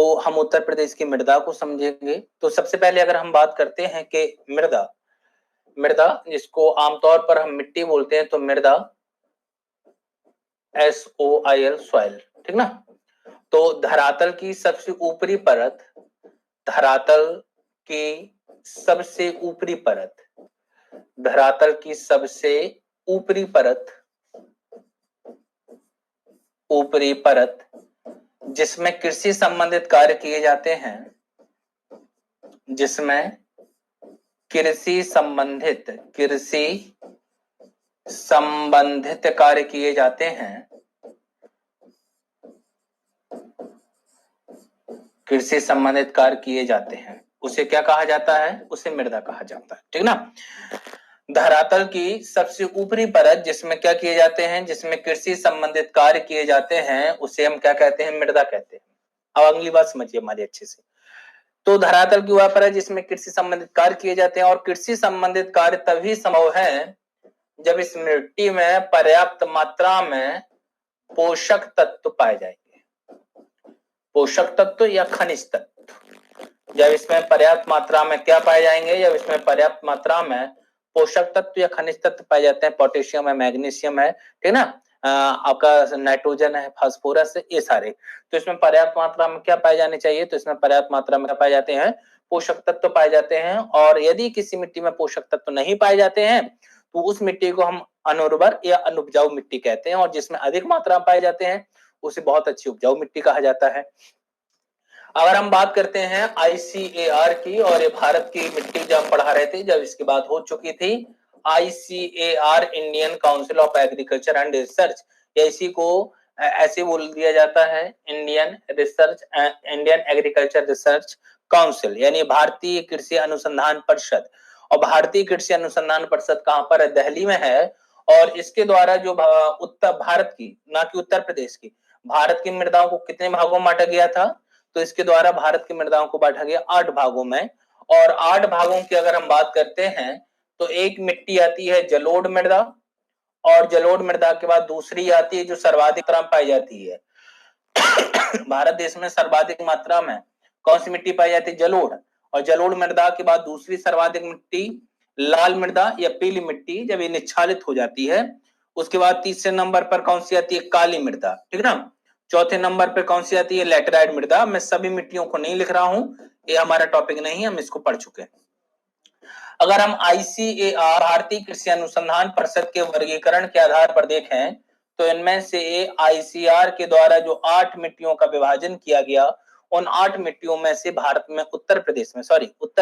तो हम उत्तर प्रदेश की मृदा को समझेंगे। तो सबसे पहले अगर हम बात करते हैं कि मृदा, मृदा जिसको आमतौर पर हम मिट्टी बोलते हैं, तो मृदा SOIL सॉइल, ठीक ना। तो धरातल की सबसे ऊपरी परत, धरातल की सबसे ऊपरी परत, धरातल की सबसे ऊपरी परत, ऊपरी परत जिसमें कृषि संबंधित कार्य किए जाते हैं, जिसमें कृषि संबंधित कार्य किए जाते हैं, कृषि संबंधित कार्य किए जाते हैं, उसे क्या कहा जाता है? उसे मृदा कहा जाता है, ठीक ना। धरातल की सबसे ऊपरी परत जिसमें क्या किए जाते हैं, जिसमें कृषि संबंधित कार्य किए जाते हैं, उसे हम क्या कहते हैं? मृदा कहते हैं। अब अगली बात समझिए हमारी अच्छे से। तो धरातल की वह परत जिसमें कृषि संबंधित कार्य किए जाते हैं, और कृषि संबंधित कार्य तभी संभव है जब इस मिट्टी में पर्याप्त मात्रा में पोषक तत्व पाए जाएंगे, पोषक तत्व या खनिज तत्व। जब इसमें पर्याप्त मात्रा में क्या पाए जाएंगे? जब इसमें पर्याप्त मात्रा में पोषक तत्व या खनिज तत्व पाए जाते हैं, पोटेशियम है, मैग्नीशियम है, ठीक ना, आपका नाइट्रोजन है, फास्फोरस है, ये सारे। तो इसमें पर्याप्त मात्रा में क्या पाए जाने चाहिए? तो इसमें पर्याप्त मात्रा में क्या पाए जाते हैं? पोषक तत्व पाए जाते हैं। और यदि किसी मिट्टी में पोषक तत्व नहीं पाए जाते हैं तो उस मिट्टी को हम अनुर्वर या अनुपजाऊ मिट्टी कहते हैं, और जिसमें अधिक मात्रा में पाए जाते हैं उसे बहुत अच्छी उपजाऊ मिट्टी कहा जाता है। अगर हम बात करते हैं ICAR की, और ये भारत की मिट्टी जब हम पढ़ा रहे थे, जब इसकी बात हो चुकी थी, ICAR Indian council of agriculture and research, इसी को ऐसे बोल दिया जाता है, इंडियन एग्रीकल्चर रिसर्च काउंसिल, यानी भारतीय कृषि अनुसंधान परिषद। और भारतीय कृषि अनुसंधान परिषद कहां पर है? दिल्ली में है। और इसके द्वारा जो उत्तर भारत की, ना कि उत्तर प्रदेश की, भारत की मृदाओं को कितने भागों में बांटा गया था? तो इसके द्वारा भारत की मृदाओं को बांटा गया 8 भागों में। और 8 भागों की अगर हम बात करते हैं तो एक मिट्टी आती है जलोढ़ मृदा, और जलोढ़ मृदा के बाद दूसरी आती है जो सर्वाधिक मात्रा में पाई जाती है। भारत देश में सर्वाधिक मात्रा में कौन सी मिट्टी पाई जाती है? जलोढ़। और जलोढ़ मृदा के बाद दूसरी सर्वाधिक मिट्टी लाल मृदा या पीली मिट्टी, जब ये निच्छादित हो जाती है। उसके बाद तीसरे नंबर पर कौन सी आती है? काली मृदा, ठीक ना। चौथे नंबर पर कौन सी आती है? लैटेराइट मृदा। मैं सभी मिट्टियों को नहीं लिख रहा हूं, ये हमारा टॉपिक नहीं है, हम इसको पढ़ चुके हैं। अगर हम ICAR भारतीय कृषि अनुसंधान परिषद के वर्गीकरण के आधार पर देखें तो इनमें से ICAR के द्वारा जो 8 मिट्टियों का विभाजन किया गया, उन 8 मिट्टियों में से भारत में उत्तर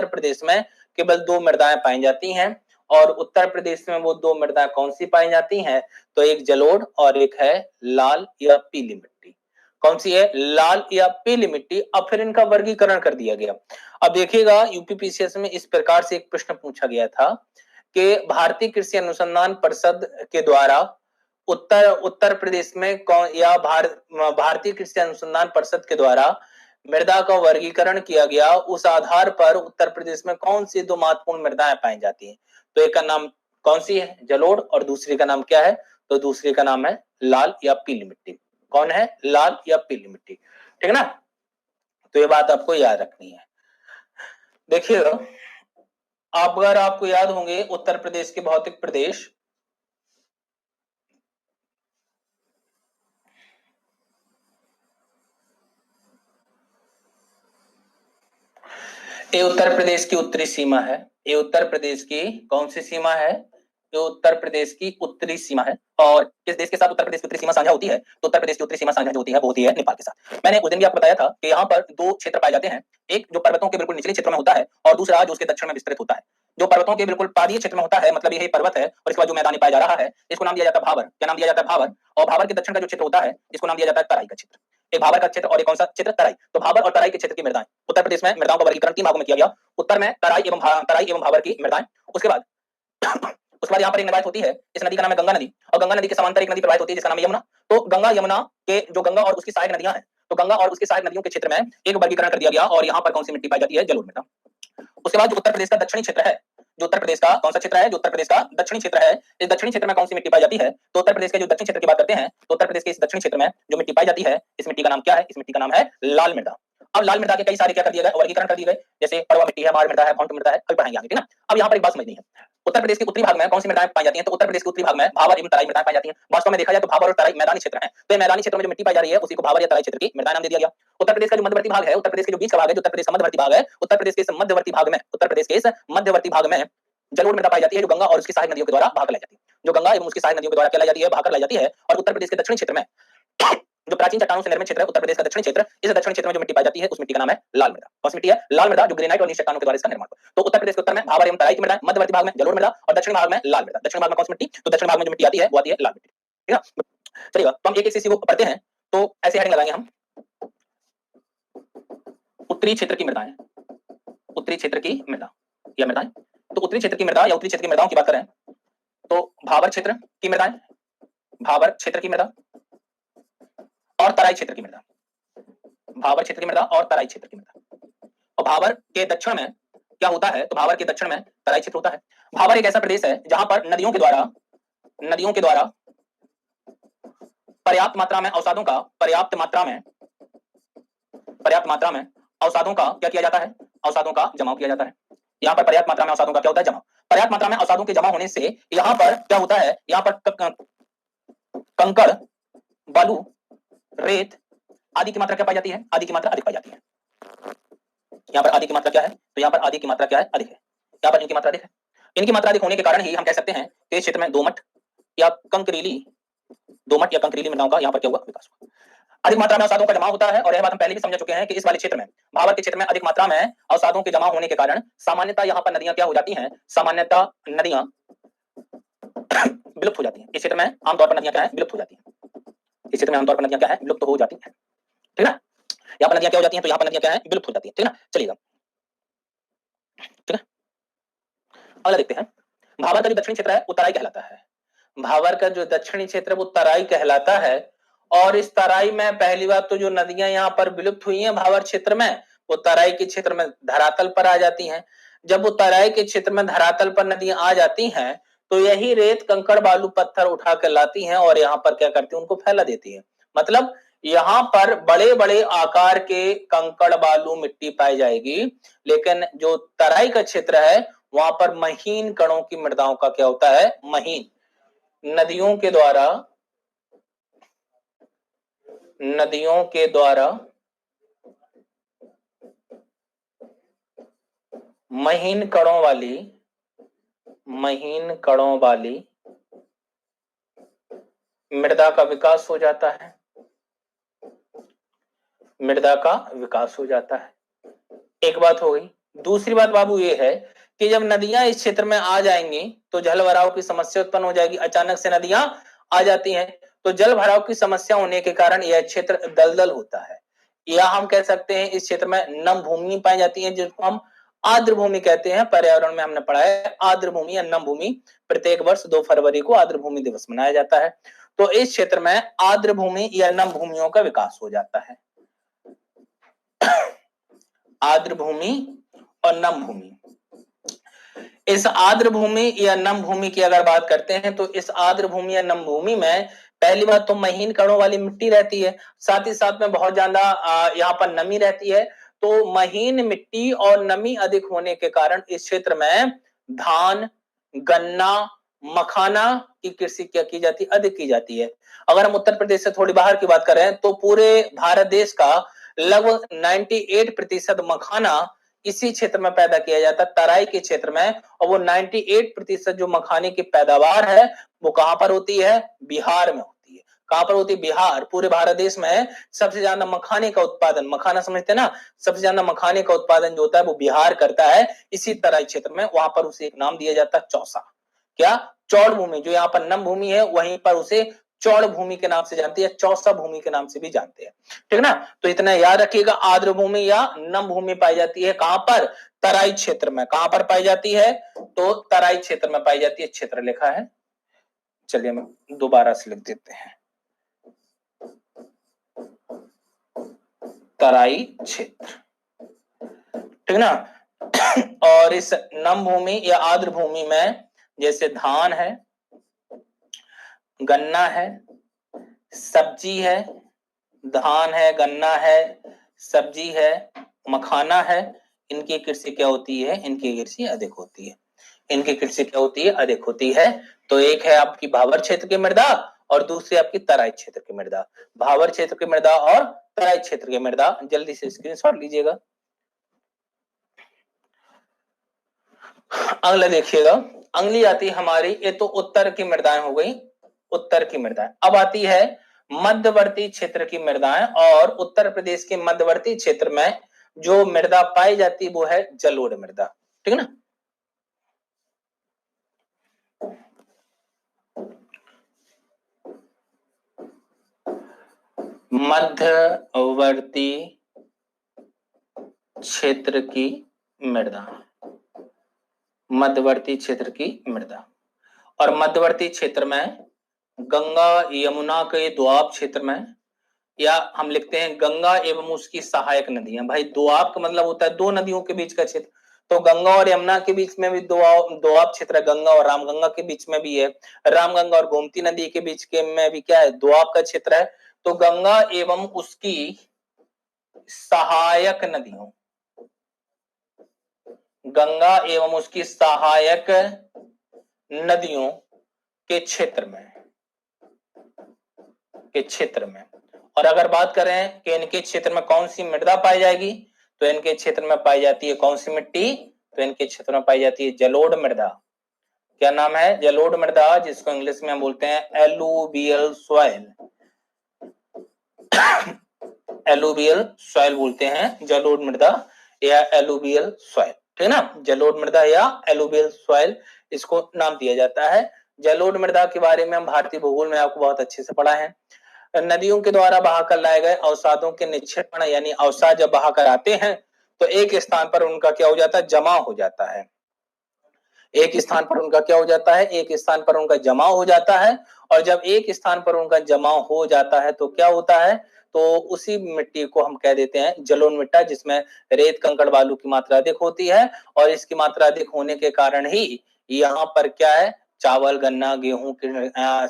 प्रदेश में केवल 2 मृदाएं पाई जाती हैं। और उत्तर प्रदेश में वो 2 मृदाएं कौन सी पाई जाती हैं? तो एक जलोढ़ और एक है लाल या पीली मिट्टी। कौन सी है? लाल या पीली मिट्टी। अब फिर इनका वर्गीकरण कर दिया गया। अब देखिएगा यूपीपीसीएस में इस प्रकार से एक प्रश्न पूछा गया था कि भारतीय कृषि अनुसंधान परिषद के द्वारा उत्तर प्रदेश में कौन, या भारतीय कृषि अनुसंधान परिषद के द्वारा मृदा का वर्गीकरण किया गया, उस आधार पर उत्तर प्रदेश में कौन सी 2 महत्वपूर्ण मृदाएं पाई जाती हैं? तो एक का नाम कौन सी है? जलोढ़। और दूसरी का नाम क्या है? तो दूसरी का नाम है लाल या पीली मिट्टी। कौन है? लाल या पीली मिट्टी, ठीक है ना। तो ये बात आपको याद रखनी है। देखिएगा, अगर आपको याद होंगे उत्तर प्रदेश के भौतिक प्रदेश, ये उत्तर प्रदेश की उत्तरी सीमा है। ये उत्तर प्रदेश की कौन सी सीमा है? ये उत्तर प्रदेश की उत्तरी सीमा है। और किस देश के साथ उत्तर प्रदेश की उत्तरी सीमा साझा होती है? तो उत्तर प्रदेश की उत्तरी सीमा साझा जो होती है वो होती है नेपाल के साथ। मैंने उस दिन भी आपको बताया था कि यहाँ पर 2 क्षेत्र पाए जाते हैं, एक जो पर्वतों के बिल्कुल निचले क्षेत्र में होता है, और दूसरा जो उसके दक्षिण में विस्तृत होता है। जो पर्वतों के बिल्कुल पादीय क्षेत्र में होता है, मतलब ये पर्वत है, और इसके बाद जो मैदान पाया जा रहा है, इसको नाम दिया जाता है भाबर। क्या नाम दिया जाता है? भाबर। और भाबर के दक्षिण का जो क्षेत्र होता है, इसको नाम दिया जाता है तराई का क्षेत्र। एक भाबर का क्षेत्र और एक कौन सा क्षेत्र? तराई। तो भाबर और तराई के क्षेत्र की मृदाएं, उत्तर प्रदेश में मृदाओं का वर्गीकरण 3 भागों में किया गया। उत्तर में तराई एवं भाबर की मृदाएं। उसके बाद यहाँ पर एक नदी होती है, इस नदी का नाम है गंगा नदी, और गंगा नदी के समांतर एक नदी प्रवाहित होती है जिसका नाम है यमुना। तो गंगा यमुना के जो गंगा और उसकी सहायक नदियां हैं, तो गंगा और उसकी सहायक नदियों के क्षेत्र में एक वर्गीकरण कर दिया गया, और यहाँ पर कौन सी मिट्टी पाई जाती है? जलोढ़ मृदा। उसके बाद जो उत्तर प्रदेश का दक्षिणी क्षेत्र है, जो उत्तर प्रदेश का कौन सा क्षेत्र है, जो उत्तर प्रदेश का दक्षिणी क्षेत्र है, इस दक्षिणी क्षेत्र में कौन सी मिट्टी पाई जाती है? तो उत्तर प्रदेश के जो दक्षिणी क्षेत्र की बात करते हैं तो उत्तर प्रदेश के इस दक्षिणी क्षेत्र में जो मिट्टी पाई जाती है, इस मिट्टी का नाम क्या है? इस मिट्टी का नाम है लाल मृदा। अब लाल मृदा के कई सारे क्या कर दिए गए, वर्गीकरण कर दिए गए, जैसे पड़वा मिट्टी है, मार मृदा है, भौंट मृदा है, अभी पढ़ाएंगे आगे, ठीक ना। अब यहाँ पर एक बात समझनी है, उत्तर प्रदेश के उत्तरी भाग में कौन सी मृदाएं पाई जाती हैं? तो उत्तर प्रदेश के उत्तरी भाग में भावर एवं तराई मृदाएं पाई जाती हैं। वास्तव में देखा जाए तो भावर और तराई मैदानी क्षेत्र हैं, तो ये मैदानी क्षेत्र में जो मिट्टी पाई जा रही है उसी को भावर या तराई क्षेत्र की मृदा नाम दे दिया गया। उत्तर प्रदेश का जो मध्यवर्ती भाग है, उत्तर प्रदेश के जो बीच का भाग है, जो उत्तर प्रदेश का मध्यवर्ती भाग है, उत्तर प्रदेश के इस मध्यवर्ती भाग में, उत्तर प्रदेश के इस मध्यवर्ती भाग में जलोढ़ मृदा पाई जाती है, जो गंगा और उसकी सहायक नदियों के द्वारा बहाकर लाई जाती है, जो गंगा एवं उसकी सहायक नदियों के द्वारा क्या लाई जाती है, बहाकर लाई जाती है। और उत्तर प्रदेश के दक्षिणी क्षेत्र में जो प्राचीन चट्टानों से निर्मित क्षेत्र है, उत्तर प्रदेश का दक्षिणी क्षेत्र, इस दक्षिणी क्षेत्र में जो मिट्टी पाई जाती है उस मिट्टी का नाम है लाल मृदा। कौन सी मिट्टी है? लाल मृदा, जो ग्रेनाइट और नीचे चट्टानों के द्वारा इसका निर्माण हुआ। तो उत्तर प्रदेश के उत्तर में भावर एवं तराई की मृदा, मध्यवर्ती भाग में जलोढ़ मृदा और दक्षिण भाग में लाल मृदा। दक्षिण भाग में कौन सी मिट्टी? तो दक्षिण भाग में जो मिट्टी आती है वो आती है लाल मिट्टी, ठीक है। चलिएगा, तो हम एक एक को पढ़ते हैं, तो ऐसे हेडिंग लगाएंगे हम, उत्तरी क्षेत्र की मृदाएं, उत्तरी क्षेत्र की मृदा या मृदाएं। तो उत्तरी क्षेत्र की मृदा या उत्तरी क्षेत्र की मृदाओं की बात करें तो भावर क्षेत्र की मृदाएं, भावर क्षेत्र की मृदा और तराई क्षेत्र की मृदा, भावर क्षेत्र की मृदा और तराई क्षेत्र की मृदा। और भावर के दक्षिण में क्या होता है? तो भावर के दक्षिण में तराई क्षेत्र होता है। भावर एक ऐसा प्रदेश है जहां पर नदियों के द्वारा पर्याप्त मात्रा में अवसादों का अवसादों का क्या किया जाता है? अवसादों का जमाव किया जाता है। यहाँ पर पर्याप्त मात्रा में अवसादों का क्या होता है? जमाव। पर्याप्त मात्रा में अवसादों के जमा होने से यहाँ पर क्या होता है? यहाँ पर कंकड़, बालू, रेत आदि की मात्रा क्या पाई जाती है? आदि की मात्रा अधिक पाई जाती है। यहाँ पर आदि की मात्रा क्या है? तो यहाँ पर आदि की मात्रा क्या है? अधिक है। यहाँ पर इनकी मात्रा अधिक है। इनकी मात्रा अधिक होने के कारण ही हम कह सकते हैं कि इस क्षेत्र में दोमट या कंकरीली मृदाओं का यहाँ पर क्या हुआ? विकास हुआ। अधिक मात्रा में अवसादों का जमा होता है, और यह बात हम पहले भी समझ चुके हैं कि इस वाले क्षेत्र में, भावर के क्षेत्र में अधिक मात्रा में अवसादों के जमा होने के कारण सामान्यतः यहाँ पर नदियां क्या हो जाती हैं? सामान्यतः नदियां विलुप्त हो जाती हैं। इस क्षेत्र में आमतौर पर नदियां क्या है? विलुप्त हो जाती हैं। इस क्षेत्र में आमतौर पर नदियां क्या है? विलुप्त हो जाती हैं, ठीक है। यहाँ पर नदियां क्या हो जाती हैं? तो यहाँ पर नदियां क्या है? विलुप्त हो जाती है, ठीक है ना। चलिएगा, ठीक है, अगला देखते हैं। भावर का जो दक्षिणी क्षेत्र है वो तराई कहलाता है। भावर का जो दक्षिणी क्षेत्र वो तराई कहलाता है, और इस तराई में पहली बात तो जो नदियां यहाँ पर विलुप्त हुई हैं भावर क्षेत्र में, वो तराई के क्षेत्र में धरातल पर आ जाती हैं। जब वो तराई के क्षेत्र में धरातल पर नदियां आ जाती हैं तो यही रेत, कंकड़, बालू, पत्थर उठा कर लाती हैं और यहाँ पर क्या करती हैं? उनको फैला देती है। मतलब यहाँ पर बड़े बड़े आकार के कंकड़, बालू, मिट्टी पाई जाएगी, लेकिन जो तराई का क्षेत्र है वहां पर महीन कणों की मृदाओं का क्या होता है? महीन, नदियों के द्वारा महीन कणों वाली मृदा का विकास हो जाता है। मृदा का विकास हो जाता है, एक बात हो गई। दूसरी बात बाबू ये है कि जब नदियां इस क्षेत्र में आ जाएंगी तो जल भराव की समस्या उत्पन्न हो जाएगी। अचानक से नदियां आ जाती हैं तो जल भराव की समस्या होने के कारण यह क्षेत्र दलदल होता है, या हम कह सकते हैं इस क्षेत्र में नम भूमि पाई जाती है, जिसको हम आर्द्र भूमि कहते हैं। पर्यावरण में हमने पढ़ा है आर्द्र भूमि या नम भूमि। प्रत्येक वर्ष 2 फरवरी को आर्द्र भूमि दिवस मनाया जाता है। तो इस क्षेत्र में आर्द्र भूमि या नम भूमियों का विकास हो जाता है। आर्द्र भूमि और नम भूमि। इस आर्द्र भूमि या नम भूमि की अगर बात करते हैं तो इस आर्द्र भूमि या नम भूमि में पहली बात तो महीन कणों वाली मिट्टी रहती है, साथ ही साथ में बहुत ज्यादा यहाँ पर नमी रहती है। तो महीन मिट्टी और नमी अधिक होने के कारण इस क्षेत्र में धान, गन्ना, मखाना की कृषि क्या की जाती है? अधिक की जाती है। अगर हम उत्तर प्रदेश से थोड़ी बाहर की बात करें तो पूरे भारत देश का लगभग 98% मखाना इसी क्षेत्र में पैदा किया जाता है, तराई के क्षेत्र में। और वो 98% जो मखाने की पैदावार है वो कहां पर होती है? बिहार में होती है। कहां पर होती है? बिहार। पूरे भारत देश में सबसे ज्यादा मखाने का उत्पादन, मखाना समझते हैं ना, सबसे ज्यादा मखाने का उत्पादन जो होता है वो बिहार करता है, इसी तराई क्षेत्र में। वहां पर उसे एक नाम दिया जाता है चौसा। क्या? चौड़ भूमि। जो यहाँ पर नम भूमि है वहीं पर उसे चौड़ भूमि के नाम से जानती है, चौसा भूमि के नाम से भी जानते हैं, ठीक ना। तो इतना याद रखिएगा, आर्द्र भूमि या नम भूमि पाई जाती है कहां पर? तराई क्षेत्र में। कहां पर पाई जाती है? तो तराई क्षेत्र में पाई जाती है। क्षेत्र लिखा है, चलिए हम दोबारा से लिख देते हैं, तराई क्षेत्र, ठीक ना। और इस नम भूमि या आर्द्र भूमि में जैसे धान है, गन्ना है, सब्जी है, धान है, गन्ना है, सब्जी है, मखाना है, इनकी कृषि क्या होती है? इनकी कृषि अधिक होती है। इनकी कृषि क्या होती है? अधिक होती है। तो एक है आपकी भावर क्षेत्र की मृदा और दूसरी आपकी तराई क्षेत्र की मृदा। भावर क्षेत्र की मृदा और तराई क्षेत्र की मृदा, जल्दी से स्क्रीनशॉट लीजिएगा। अगला देखिएगा, अगली आती है हमारी, ये तो उत्तर की मृदाएं हो गई, उत्तर की मृदाएं। अब आती है मध्यवर्ती क्षेत्र की मृदाएं, और उत्तर प्रदेश के मध्यवर्ती क्षेत्र में जो मृदा पाई जाती है वो है जलोढ़ मृदा। ठीक है ना। मध्यवर्ती क्षेत्र की मृदा, मध्यवर्ती क्षेत्र की मृदा, और मध्यवर्ती क्षेत्र में गंगा यमुना के दोआब क्षेत्र में, या हम लिखते हैं गंगा एवं उसकी सहायक नदियां। भाई दोआब का मतलब होता है दो नदियों के बीच का क्षेत्र, तो गंगा और यमुना के बीच में भी दोआब क्षेत्र है, गंगा और रामगंगा के बीच में भी है, रामगंगा और गोमती नदी के बीच के में भी क्या है? दोआब का क्षेत्र है। तो गंगा एवं उसकी सहायक नदियों, गंगा एवं उसकी सहायक नदियों के क्षेत्र में, और अगर बात करें कि इनके क्षेत्र में कौन सी मृदा पाई जाएगी, तो इनके क्षेत्र में पाई जाती है कौन सी मिट्टी? तो इनके क्षेत्र में पाई जाती है जलोढ़ मृदा। क्या नाम है? जलोढ़ मृदा, जिसको इंग्लिश में हम बोलते हैं एलुवियल सॉइल। एलुवियल सॉइल बोलते हैं जलोढ़ मृदा या एलुवियल सॉइल। ठीक है ना, जलोढ़ मृदा या एलुवियल सॉइल इसको नाम दिया जाता है। जलोढ़ मृदा के बारे में हम भारतीय भूगोल में आपको बहुत अच्छे से पढ़ा है। नदियों के द्वारा बहाकर लाए गए अवसादों के निक्षेपण, यानी अवसाद जब बहाकर आते हैं तो एक स्थान पर उनका क्या हो जाता है? जमा हो जाता है। एक स्थान पर उनका क्या हो जाता है? एक स्थान पर उनका जमा हो जाता है। और जब एक स्थान पर उनका जमा हो जाता है तो क्या होता है? तो उसी मिट्टी को हम कह देते हैं जलोढ़ मिट्टी, जिसमें रेत कंकड़ बालू की मात्रा अधिक होती है, और इसकी मात्रा अधिक होने के कारण ही यहाँ पर क्या है? चावल, गन्ना, गेहूं की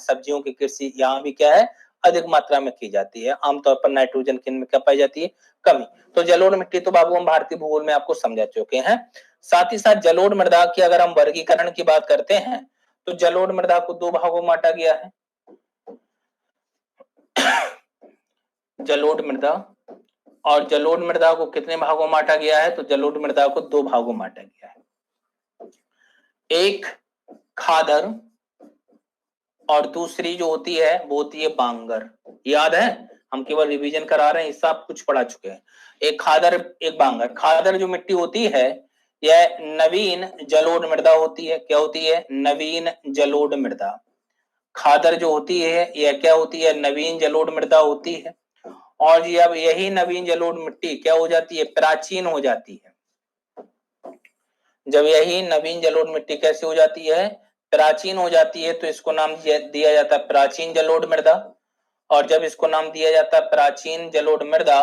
सब्जियों की कृषि यहाँ भी क्या है? अधिक मात्रा में की जाती है। आमतौर पर नाइट्रोजन की इनमें क्या पाई जाती है? कमी। तो जलोढ़ मिट्टी तो बाबू हम भारतीय भूगोल में आपको समझा चुके हैं। साथ ही साथ जलोढ़ मृदा की अगर हम वर्गीकरण की बात करते हैं तो जलोढ़ मृदा को दो भागों में बांटा गया है। जलोढ़ मृदा, और जलोढ़ मृदा को कितने भागों में बांटा गया है? तो जलोढ़ मृदा को दो भागों में बांटा गया है, एक खादर और दूसरी जो होती है वो होती है बांगर। याद है, हम केवल रिवीजन करा रहे हैं, इससे आप कुछ पढ़ा चुके हैं। एक खादर, एक बांगर। खादर जो मिट्टी होती है यह नवीन जलोढ़ मृदा होती है। क्या होती है? नवीन जलोढ़ मृदा। खादर जो होती है यह क्या होती है? नवीन जलोढ़ मृदा होती है। और ये अब यही नवीन जलोढ़ मिट्टी क्या हो जाती है? प्राचीन हो जाती है। जब यही नवीन जलोढ़ मिट्टी कैसे हो जाती है? प्राचीन हो जाती है, तो इसको नाम दिया जाता है प्राचीन जलोढ़ मृदा। और जब इसको नाम दिया जाता है प्राचीन जलोढ़ मृदा,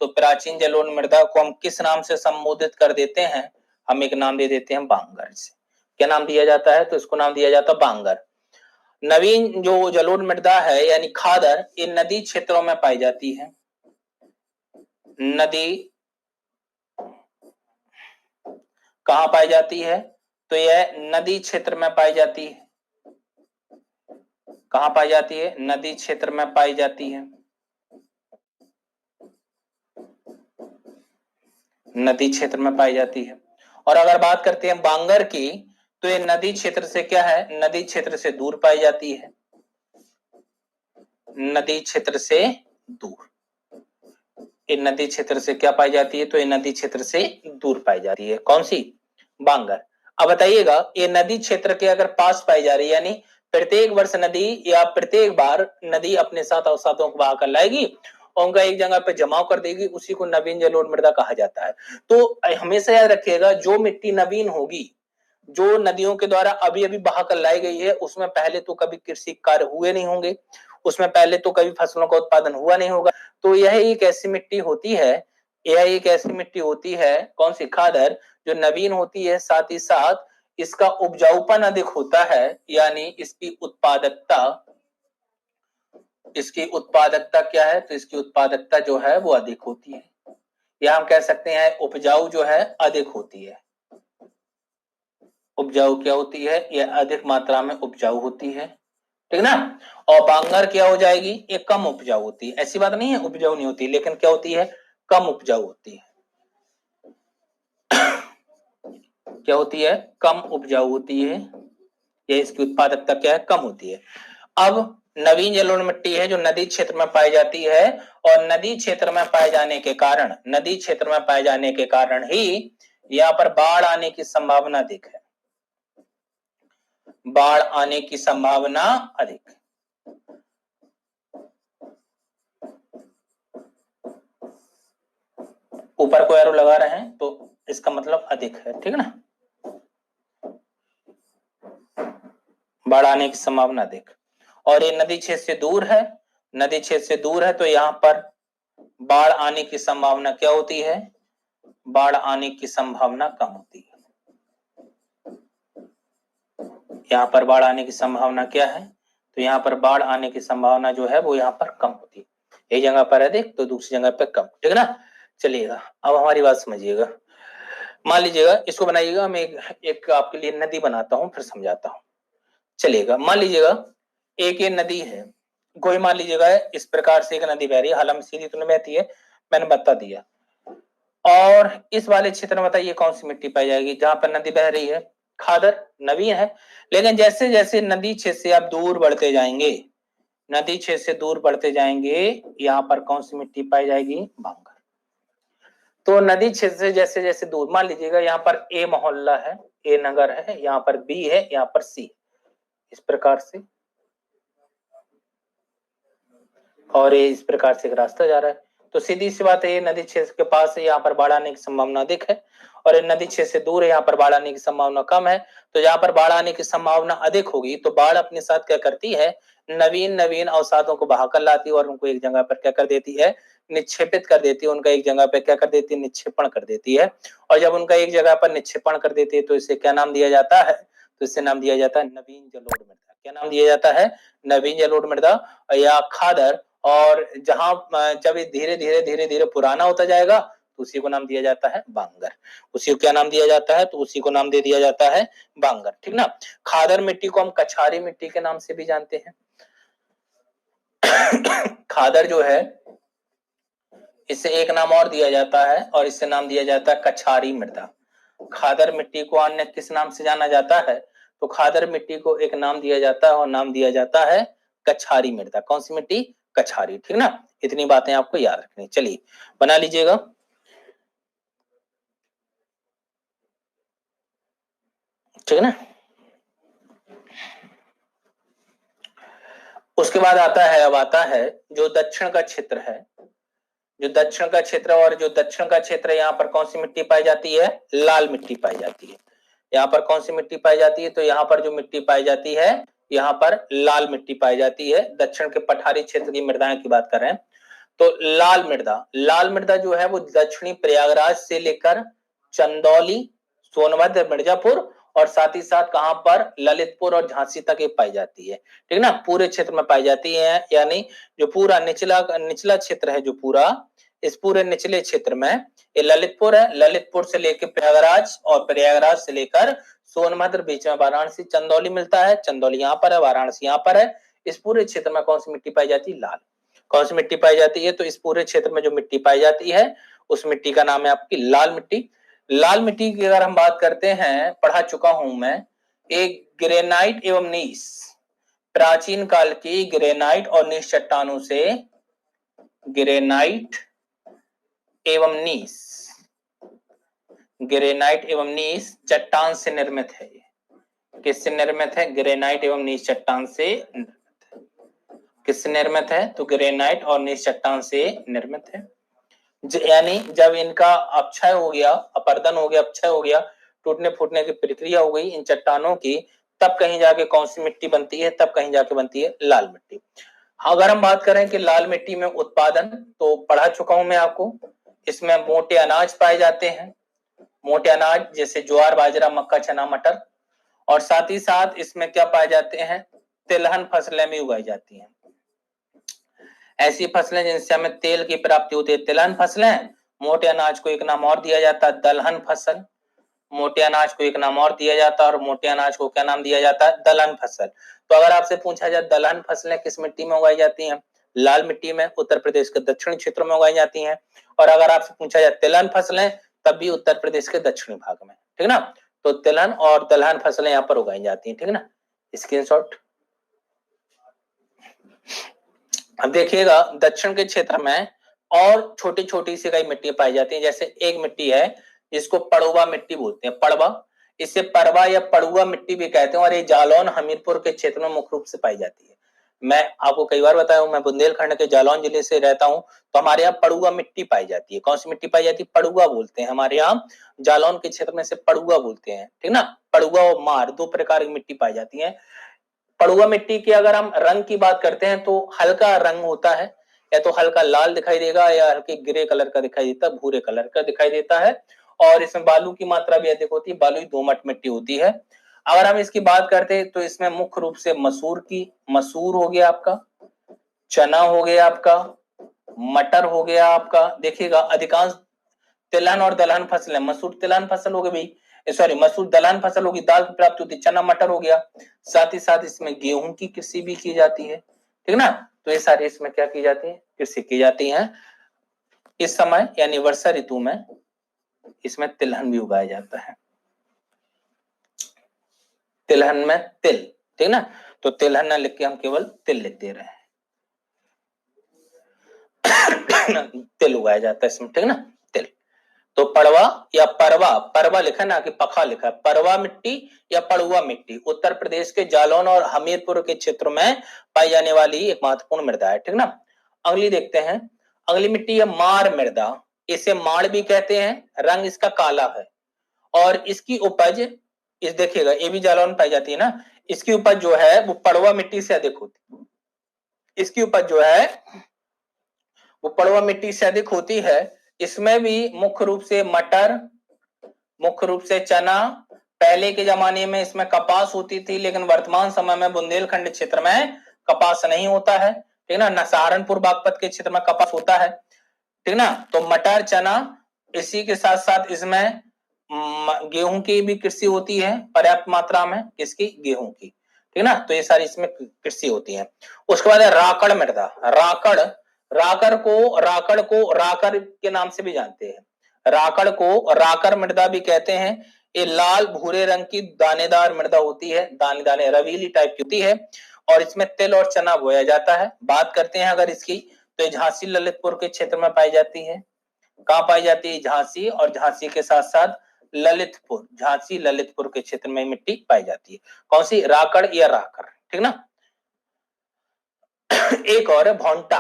तो प्राचीन जलोढ़ मृदा को हम किस नाम से संबोधित कर देते हैं? हम एक नाम दे देते हैं बांगर से। क्या नाम दिया जाता है? तो इसको नाम दिया जाता है बांगर। नवीन जो जलोढ़ मृदा है यानी खादर, ये नदी क्षेत्रों में पाई जाती है। नदी कहां पाई जाती है? तो यह नदी क्षेत्र में पाई जाती है। कहां पाई जाती है? नदी क्षेत्र में पाई जाती है। नदी क्षेत्र में पाई जाती है। और अगर बात करते हैं बांगर की, तो ये नदी क्षेत्र से क्या है? नदी क्षेत्र से दूर पाई जाती है। नदी क्षेत्र से दूर, ये नदी क्षेत्र से क्या पाई जाती है? तो ये नदी क्षेत्र से दूर पाई जाती है। कौन सी? बांगर। अब बताइएगा, ये नदी क्षेत्र के अगर पास पाई जा रही है, यानी प्रत्येक वर्ष नदी या प्रत्येक बार नदी अपने साथ अवसादों को बहाकर लाएगी और उनका एक जगह पे जमाव कर देगी, उसी को नवीन जलोढ़ मृदा कहा जाता है। तो हमेशा याद रखिएगा, जो मिट्टी नवीन होगी, जो नदियों के द्वारा अभी अभी बहाकर लाई गई है, उसमें पहले तो कभी कृषि कार्य हुए नहीं होंगे, उसमें पहले तो कभी फसलों का उत्पादन हुआ नहीं होगा। तो यह एक ऐसी मिट्टी होती है यह एक ऐसी मिट्टी होती है, कौन सी, खादर, जो नवीन होती है, साथ ही साथ इसका उपजाऊपन अधिक होता है, यानी इसकी उत्पादकता क्या है, तो इसकी उत्पादकता जो है वो अधिक होती है, या हम कह सकते हैं उपजाऊ जो है अधिक होती है। उपजाऊ क्या होती है, यह अधिक मात्रा में उपजाऊ होती है, ठीक ना। और बांगर क्या हो जाएगी, ये कम उपजाऊ होती है। ऐसी बात नहीं है उपजाऊ नहीं होती, लेकिन क्या होती है, कम उपजाऊ होती है। क्या होती है, कम उपजाऊ होती है, ये इसकी उत्पादकता क्या है, कम होती है। अब नवीन जलोढ़ मिट्टी है जो नदी क्षेत्र में पाई जाती है, और नदी क्षेत्र में पाए जाने के कारण ही यहाँ पर बाढ़ आने की संभावना अधिक है, बाढ़ आने की संभावना अधिक। ऊपर को एरो लगा रहे हैं तो इसका मतलब अधिक है, ठीक ना, बाढ़ आने की संभावना अधिक। और ये नदी क्षेत्र से दूर है, तो यहाँ पर बाढ़ आने की संभावना क्या होती है, बाढ़ आने की संभावना कम होती है। यहाँ पर बाढ़ आने की संभावना क्या है, तो यहाँ पर बाढ़ आने की संभावना जो है वो यहाँ पर कम होती है। एक जगह पर अधिक तो दूसरी जगह पर कम, ठीक है ना। चलिएगा अब हमारी बात समझिएगा, मान लीजिएगा इसको बनाइएगा, मैं एक आपके लिए नदी बनाता हूं फिर समझाता हूं। चलिएगा मान लीजिएगा एक ये नदी है, कोई मान लीजिएगा इस प्रकार से एक नदी बह रही है, हालांकि सीधी तो नहीं बहती है, मैंने बता दिया। और इस वाले क्षेत्र में बताइए कौन सी मिट्टी पाई जाएगी जहां पर नदी बह रही है, खादर, नवीन है। लेकिन जैसे जैसे नदी क्षेत्र से आप दूर बढ़ते जाएंगे, नदी क्षेत्र से दूर बढ़ते जाएंगे, यहाँ पर कौन सी मिट्टी पाई जाएगी, बांगर। तो नदी क्षेत्र से जैसे जैसे दूर, मान लीजिएगा यहाँ पर ए मोहल्ला है, ए नगर है, यहाँ पर बी है, यहाँ पर सी, इस प्रकार से, और ये इस प्रकार से एक रास्ता जा रहा है। तो सीधी सी बात है, ये नदी क्षेत्र के पास है, यहाँ पर बाढ़ आने की संभावना अधिक है, और ये नदी क्षेत्र से दूर है, यहाँ पर बाढ़ आने की संभावना कम है। तो जहां पर बाढ़ आने की संभावना अधिक होगी, तो बाढ़ अपने साथ क्या करती है, नवीन नवीन अवसादों को बहाकर लाती है और उनको एक जगह पर क्या कर देती है, निक्षेपित कर देती है, उनका एक जगह पर क्या कर देती है, निक्षेपण कर देती है। और जब उनका एक जगह पर निक्षेपण कर देती है तो इसे क्या नाम दिया जाता है, तो इसे नाम दिया जाता है नवीन जलोढ़ मृदा। क्या नाम दिया जाता है, नवीन जलोढ़ मृदा या खादर। और जहां जब ये धीरे धीरे पुराना होता जाएगा तो उसी को नाम दिया जाता है बांगर। उसी को क्या नाम दिया जाता है, तो उसी को नाम दे दिया जाता है बांगर, ठीक ना। खादर मिट्टी को हम कछारी मिट्टी के नाम से भी जानते हैं। खादर जो है इसे एक नाम और दिया जाता है, और इससे नाम दिया जाता है कछारी मृदा। खादर मिट्टी को अन्य किस नाम से जाना जाता है, तो खादर मिट्टी को एक नाम दिया जाता है और नाम दिया जाता है कछारी मृदा। कौन सी मिट्टी, कछारी, ठीक ना। इतनी बातें आपको याद रखनी। चलिए बना लीजिएगा। ठीक है ना। उसके बाद आता है जो दक्षिण का क्षेत्र है, जो दक्षिण का क्षेत्र, और जो दक्षिण का क्षेत्र यहाँ पर कौन सी मिट्टी पाई जाती है, लाल मिट्टी पाई जाती है। यहाँ पर कौन सी मिट्टी पाई जाती है, तो यहाँ पर जो मिट्टी पाई जाती है, यहाँ पर लाल मिट्टी पाई जाती है। दक्षिण के पठारी क्षेत्र की मृदाएं की बात कर रहे हैं, तो लाल मृदा जो है वो दक्षिणी प्रयागराज से लेकर चंदौली, सोनभद्र, मिर्जापुर, और साथ ही साथ कहां पर, ललितपुर और झांसी तक ये पाई जाती है, ठीक ना। पूरे क्षेत्र में पाई जाती है, यानी जो पूरा निचला क्षेत्र है, जो पूरा इस पूरे निचले क्षेत्र में ये ललितपुर है, ललितपुर से लेकर प्रयागराज, और प्रयागराज से लेकर सोनभद्र, बीच में वाराणसी, चंदौली मिलता है, चंदौली यहाँ पर है, वाराणसी यहाँ पर है। इस पूरे क्षेत्र में कौन सी मिट्टी पाई जाती है, लाल। कौन सी मिट्टी पाई जाती है, तो इस पूरे क्षेत्र में जो मिट्टी पाई जाती है उस मिट्टी का नाम है आपकी लाल मिट्टी। लाल मिट्टी की अगर हम बात करते हैं, पढ़ा चुका हूं मैं, एक ग्रेनाइट एवं नीस, प्राचीन काल की ग्रेनाइट और नीस चट्टानों से, ग्रेनाइट एवं नीस, ग्रेनाइट एवं नीस चट्टान से निर्मित है। किससे निर्मित है, ग्रेनाइट एवं नीस चट्टान से किससे निर्मित है, तो ग्रेनाइट और नीस चट्टान से निर्मित है। यानी जब इनका अपक्षय हो गया, अपर्दन हो गया, अपक्षय हो गया, टूटने फूटने की प्रक्रिया हो गई इन चट्टानों की, तब कहीं जाके कौन सी मिट्टी बनती है, तब कहीं जाके बनती है लाल मिट्टी। अगर हम बात करें कि लाल मिट्टी में उत्पादन, तो पढ़ा चुका हूं मैं आपको, इसमें मोटे अनाज पाए जाते हैं, मोटे अनाज जैसे ज्वार, बाजरा, मक्का, चना, मटर। और साथ ही साथ इसमें क्या पाए जाते हैं, तिलहन फसलें भी उगाई जाती हैं। ऐसी फसलें जिनसे हमें तेल की प्राप्ति होती है, तिलहन फसलें। मोटे अनाज को एक नाम और दिया जाता है दलहन फसल, मोटे अनाज को एक नाम और दिया जाता है, और मोटे अनाज को क्या नाम दिया जाता है, दलहन फसल। तो अगर आपसे पूछा जाए दलहन फसलें किस मिट्टी में उगाई जाती हैं, लाल मिट्टी में, उत्तर प्रदेश के दक्षिणी क्षेत्र में उगाई जाती हैं। और अगर आपसे पूछा जाए तिलहन फसलें, तब भी उत्तर प्रदेश के दक्षिणी भाग में, ठीक ना। तो तिलहन और दलहन फसलें यहाँ पर उगाई जाती हैं, ठीक है ना, स्क्रीनशॉट। अब देखिएगा दक्षिण के क्षेत्र में और छोटी छोटी सी कई मिट्टी पाई जाती है, जैसे एक मिट्टी है जिसको पड़ुआ मिट्टी बोलते हैं, पड़वा, इसे परवा या पड़ुआ मिट्टी भी कहते हैं, और ये जालौन हमीरपुर के क्षेत्र में मुख्य रूप से पाई जाती है। मैं आपको कई बार बताया हूं, मैं बुंदेलखंड के जालौन जिले से रहता हूं, तो हमारे यहाँ पड़ुआ मिट्टी पाई जाती है। कौन सी मिट्टी पाई जाती है, पड़ुआ बोलते हैं हमारे यहाँ, जालौन के क्षेत्र में से पड़ुआ बोलते हैं, ठीक ना। पड़ुआ और मार, दो प्रकार की मिट्टी पाई जाती है। पड़ुआ मिट्टी की अगर हम रंग की बात करते हैं तो हल्का रंग होता है, या तो हल्का लाल दिखाई देगा या हल्के ग्रे कलर का दिखाई देता है, भूरे कलर का दिखाई देता है। और इसमें बालू की मात्रा भी अधिक होती है, बालुई दोमट मिट्टी होती है। अगर हम इसकी बात करते हैं तो इसमें मुख्य रूप से मसूर हो गया आपका, चना हो गया आपका, मटर हो गया आपका। देखिएगा अधिकांश तिलहन और दलहन फसलें, मसूर तिलहन फसल हो गई, सॉरी मसूर दलहन फसल होगी, दाल की प्राप्ति होती है, चना मटर हो गया। साथ ही साथ इसमें गेहूं की कृषि भी की जाती है, ठीक ना। तो ये सारी इसमें क्या की जाती है, कृषि की जाती है। इस समय यानी वर्षा ऋतु में इसमें तिलहन भी उगाया जाता है, तिलहन में तिल, ठीक ना। तो तिलहन न लिख के हम केवल तिल लिख दे रहे हैं तिल उगाया जाता है इसमें, ठीक ना, तिल। तो पड़वा या परवा, परवा लिखा ना कि पखा लिखा, परवा मिट्टी या पड़ुआ मिट्टी उत्तर प्रदेश के जालौन और हमीरपुर के क्षेत्र में पाई जाने वाली एक महत्वपूर्ण मृदा है, ठीक ना। अगली देखते हैं, अगली मिट्टी है मार मृदा, इसे माड़ भी कहते हैं, रंग इसका काला है, और इसकी उपज, इस देखिएगा ये भी जालौन पाई जाती है ना, इसकी उपज जो है वो पड़ुआ मिट्टी से अधिक होती है, इसकी उपज जो है वो पड़ुआ मिट्टी से अधिक होती है। इसमें भी मुख्य रूप से मटर, मुख्य रूप से चना, पहले के जमाने में इसमें कपास होती थी, लेकिन वर्तमान समय में बुंदेलखंड क्षेत्र में कपास नहीं होता है, ठीक ना, सहारनपुर बागपत के क्षेत्र में कपास होता है, ठीक ना। तो मटर, चना, इसी के साथ साथ इसमें गेहूं की भी कृषि होती है पर्याप्त मात्रा में, किसकी, गेहूं की, ठीक ना। तो ये सारी इसमें कृषि होती है। उसके बाद है राकड़ मृदा, राकड़ को राकर के नाम से भी जानते हैं, राकड़ को राकर मृदा भी कहते हैं। ये लाल भूरे रंग की दानेदार मृदा होती है, दाने दाने रवीली टाइप की होती है, और इसमें तिल और चना बोया जाता है। बात करते हैं अगर इसकी, तो झांसी ललितपुर के क्षेत्र में पाई जाती है। कहां पाई जाती है, झांसी, और झांसी के साथ साथ ललितपुर, झांसी ललितपुर के क्षेत्र में मिट्टी पाई जाती है। कौन सी, राकड़ या राकर, ठीक ना। एक और है भौंटा,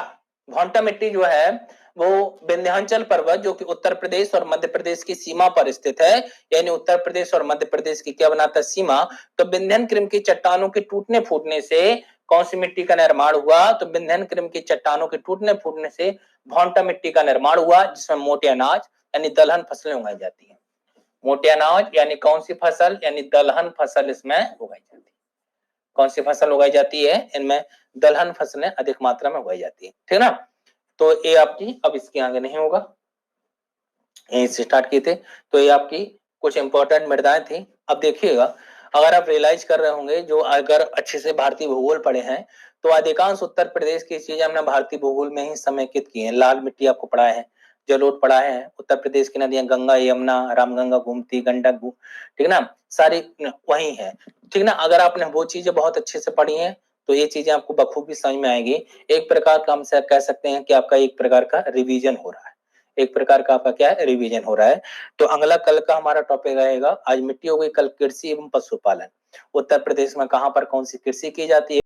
भौंटा मिट्टी जो है वो विंध्याचल पर्वत जो कि उत्तर प्रदेश और मध्य प्रदेश की सीमा पर स्थित है, यानी उत्तर प्रदेश और मध्य प्रदेश की क्या बनाता है, सीमा। तो विंध्यन क्रम की चट्टानों के टूटने फूटने से कौन सी मिट्टी का निर्माण हुआ, तो विंध्यन क्रम की चट्टानों के टूटने फूटने से भौंटा मिट्टी का निर्माण हुआ, जिसमें मोटे अनाज यानी दलहन फसलें उगाई जाती है। मोटे अनाज यानी कौन सी फसल, यानी दलहन फसल इसमें उगाई जाती है। कौन सी फसल उगाई जाती है, इनमें दलहन फसलें अधिक मात्रा में उगाई जाती है, ठीक ना। तो ये आपकी, अब इसके आगे नहीं होगा, यहीं से स्टार्ट किए थे। तो ये आपकी कुछ इंपॉर्टेंट मृदाएं थी। अब देखिएगा, अगर आप रियलाइज कर रहे होंगे, जो अगर अच्छे से भारतीय भूगोल पढ़े हैं, तो अधिकांश उत्तर प्रदेश की चीजें हमने भारतीय भूगोल में ही समेकित की है। लाल मिट्टी आपको पढ़ा है, जलोढ़ पढ़ा है, उत्तर प्रदेश की नदियां गंगा, यमुना, रामगंगा, गोमती, गंडक, ठीक ना, सारी वही है, ठीक ना। अगर आपने वो चीजें बहुत अच्छे से पढ़ी हैं तो ये चीजें आपको बखूबी समझ में आएगी। एक प्रकार का हम कह सकते हैं कि आपका एक प्रकार का रिवीजन हो रहा है, एक प्रकार का आपका क्या है, रिवीजन हो रहा है। तो अगला कल का हमारा टॉपिक रहेगा, आज मिट्टी हो गई, कल कृषि एवं पशुपालन। उत्तर प्रदेश में कहां पर कौन सी कृषि की जाती है।